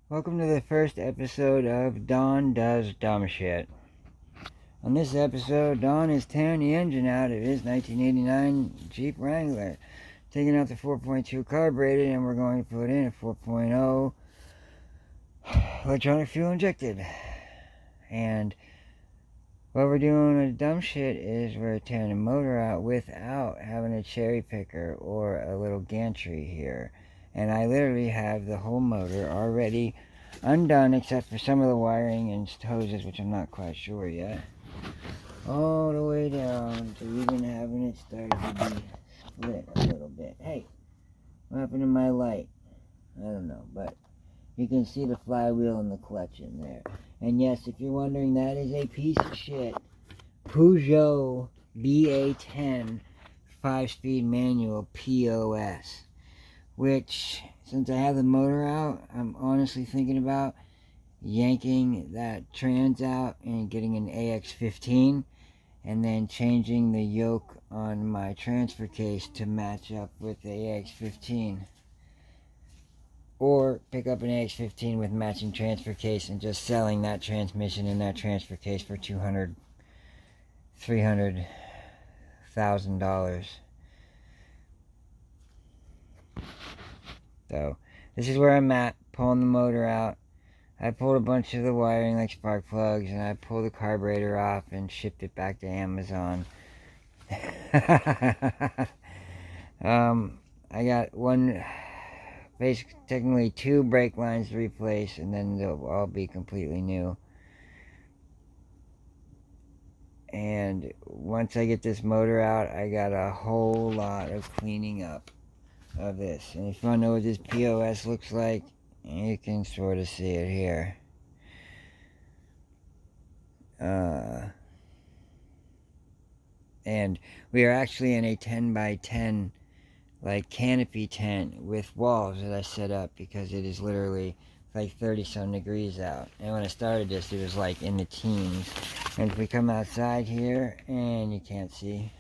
Welcome to the first episode of Don Does Dumb Shit. On this episode, Don is tearing the engine out of his 1989 Jeep Wrangler, taking out the 4.2 carburetor, and we're going to put in a 4.0 electronic fuel injected. And what we're doing with dumb shit is we're tearing the motor out without having a cherry picker or a little gantry here. And I literally have the whole motor already undone except for some of the wiring and hoses, which I'm not quite sure yet. All the way down to even having it started to be split a little bit. Hey, what happened to my light? I don't know, but you can see the flywheel and the clutch in there. And yes, if you're wondering, that is a piece of shit Peugeot BA10 5-speed manual POS, which, since I have the motor out, I'm honestly thinking about yanking that trans out and getting an AX15 and then changing the yoke on my transfer case to match up with the AX15, or pick up an AX15 with matching transfer case and just selling that transmission and that transfer case for $300,000. So this is where I'm at, pulling the motor out. I pulled a bunch of the wiring like spark plugs, and I pulled the carburetor off and shipped it back to Amazon. I got technically two brake lines to replace, and then they'll all be completely new. And once I get this motor out, I got a whole lot of cleaning up of this. And if you want to know what this POS looks like, you can sort of see it here. And we are actually in a 10 by 10 like canopy tent with walls that I set up because it is literally like 30 some degrees out. And when I started this, it was like in the teens. And if we come outside here, and you can't see,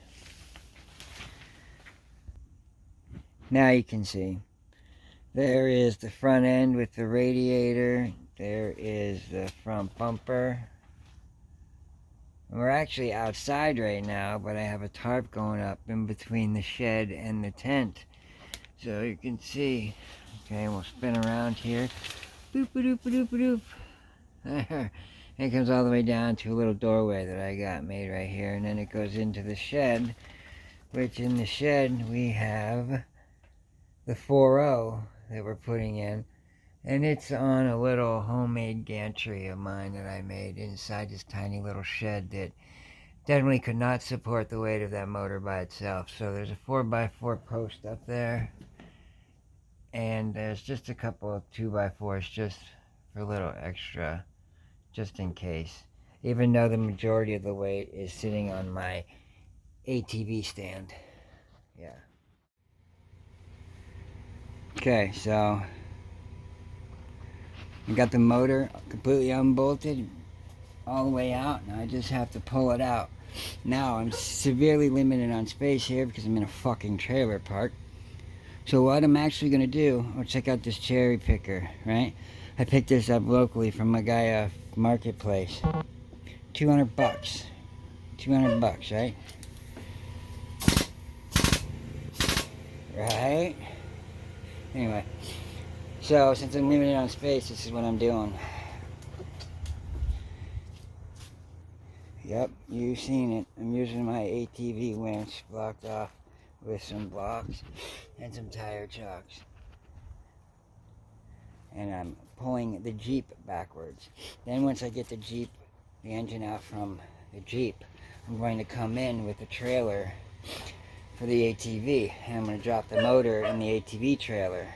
now you can see. There is the front end with the radiator. There is the front bumper. We're actually outside right now, but I have a tarp going up in between the shed and the tent. So you can see. Okay, we'll spin around here. Boop, doop, doop, doop. There. It comes all the way down to a little doorway that I got made right here. And then it goes into the shed, which in the shed we have the 4.0 that we're putting in, and it's on a little homemade gantry of mine that I made inside this tiny little shed that definitely could not support the weight of that motor by itself. So there's a 4x4 post up there, and there's just a couple of 2x4s just for a little extra, just in case, even though the majority of the weight is sitting on my ATV stand. Yeah. Okay, so I got the motor completely unbolted all the way out. Now I just have to pull it out. Now I'm severely limited on space here because I'm in a fucking trailer park. So what I'm actually going to do, check out this cherry picker, right? I picked this up locally from a guy off Marketplace. 200 bucks. 200 bucks, right? Right? Anyway. So, since I'm limited on space, this is what I'm doing. Yep, you've seen it. I'm using my ATV winch blocked off with some blocks and some tire chocks. And I'm pulling the Jeep backwards. Then once I get the engine out from the Jeep, I'm going to come in with the trailer for the ATV. And I'm going to drop the motor in the ATV trailer.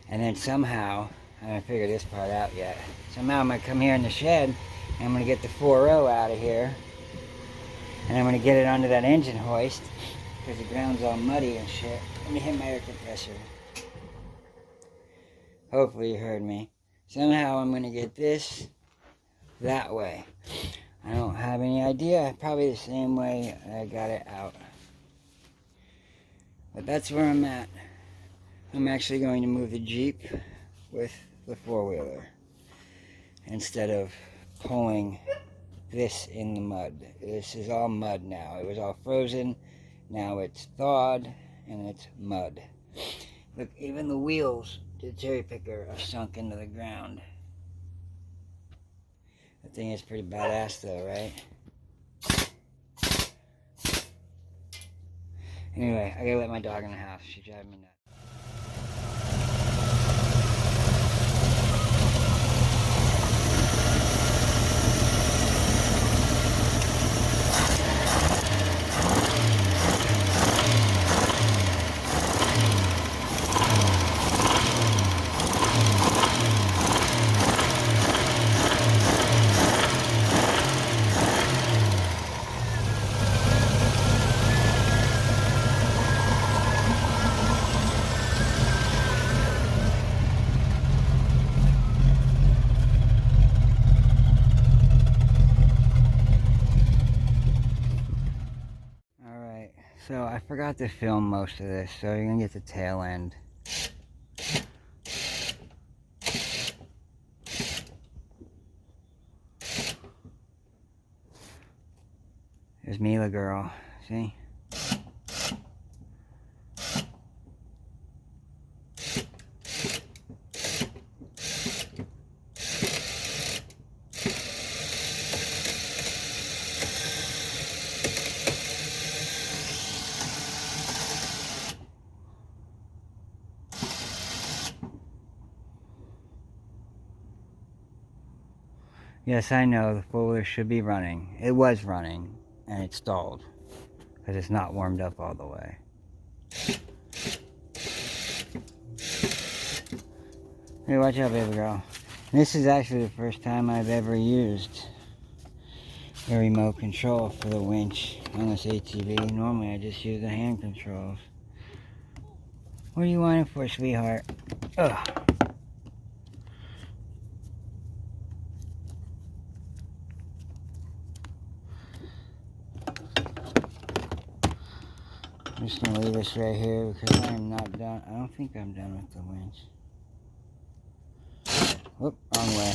And then somehow, I haven't figured this part out yet, somehow I'm going to come here in the shed, and I'm going to get the 4.0 out of here, and I'm going to get it onto that engine hoist, because the ground's all muddy and shit. Let me hit my air compressor. Hopefully you heard me. Somehow I'm going to get this that way. I don't have any idea, probably the same way I got it out. But that's where I'm at. I'm actually going to move the Jeep with the four-wheeler instead of pulling this in the mud. This is all mud now. It was all frozen. Now it's thawed and it's mud. Look, even the wheels to the cherry picker are sunk into the ground. That thing is pretty badass though, right? Anyway, I gotta let my dog in the house. She's driving me nuts. So I forgot to film most of this, so you're gonna get the tail end. There's Mila girl, see? Yes, I know the four-wheeler should be running. It was running, and it stalled because it's not warmed up all the way. Hey, watch out, baby girl. This is actually the first time I've ever used a remote control for the winch on this ATV. Normally I just use the hand controls. What are you whining for, sweetheart? Ugh. I'm just going to leave this right here because I am not done. I don't think I'm done with the winch. Whoop, wrong way.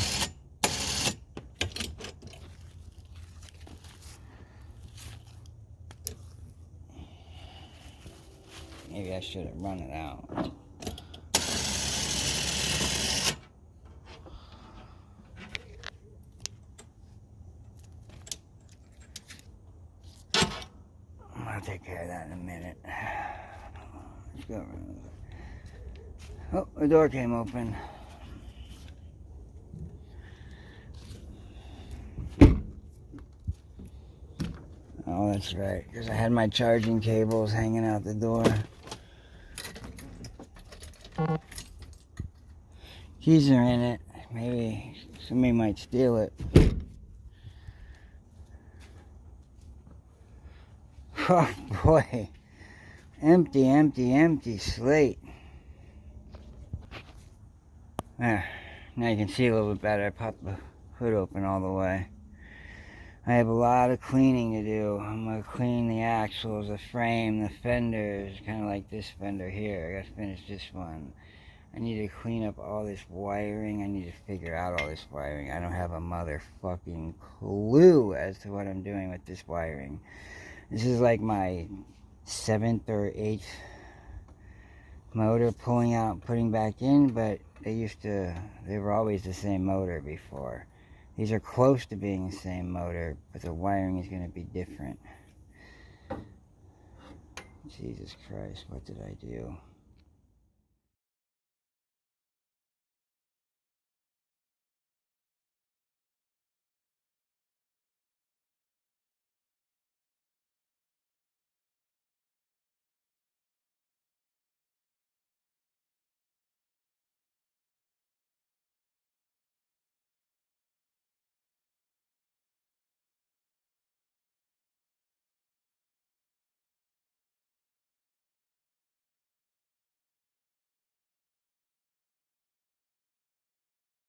Maybe I should have run it out. I'll take care of that in a minute. Let's go around. Oh, the door came open. Oh, that's right, because I had my charging cables hanging out the door. Keys are in it. Maybe somebody might steal it. Oh boy. Empty, empty, empty slate. There. Now you can see a little bit better. I popped the hood open all the way. I have a lot of cleaning to do. I'm going to clean the axles, the frame, the fenders, kind of like this fender here. I got to finish this one. I need to clean up all this wiring. I need to figure out all this wiring. I don't have a motherfucking clue as to what I'm doing with this wiring. This is like my 7th or 8th motor pulling out, putting back in, but they were always the same motor before. These are close to being the same motor, but the wiring is going to be different. Jesus Christ, what did I do?